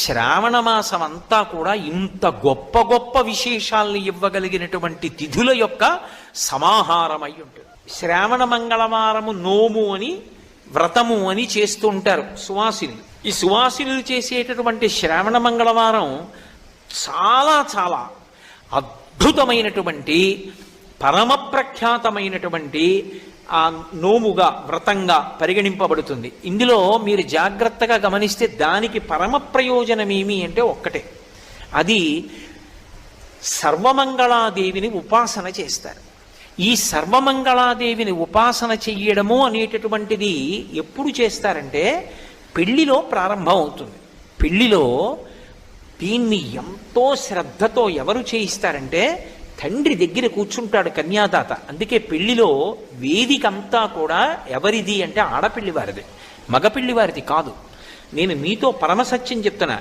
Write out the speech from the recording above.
శ్రావణ మాసం అంతా కూడా ఇంత గొప్ప గొప్ప విశేషాలను ఇవ్వగలిగినటువంటి తిథుల యొక్క సమాహారమై ఉంటుంది. శ్రావణ మంగళవారము నోము అని వ్రతము అని చేస్తూ ఉంటారు సువాసినులు. ఈ సువాసినులు చేసేటటువంటి శ్రావణ మంగళవారం చాలా చాలా అద్భుతమైనటువంటి పరమ ప్రఖ్యాతమైనటువంటి ఆ నోముగా వ్రతంగా పరిగణింపబడుతుంది. ఇందులో మీరు జాగ్రత్తగా గమనిస్తే దానికి పరమ ప్రయోజనం ఏమి అంటే ఒక్కటే, అది సర్వమంగళాదేవిని ఉపాసన చేస్తారు. ఈ సర్వమంగళాదేవిని ఉపాసన చెయ్యడము అనేటటువంటిది ఎప్పుడు చేస్తారంటే పెళ్లిలో ప్రారంభం అవుతుంది. పెళ్లిలో దీన్ని ఎంతో శ్రద్ధతో ఎవరు చేయిస్తారంటే తండ్రి దగ్గర కూర్చుంటాడు కన్యాదాత. అందుకే పెళ్లిలో వేదికంతా కూడా ఎవరిది అంటే ఆడపిల్లి వారిది, మగపిల్లి వారిది కాదు. నేను మీతో పరమసత్యం చెప్తున్నా.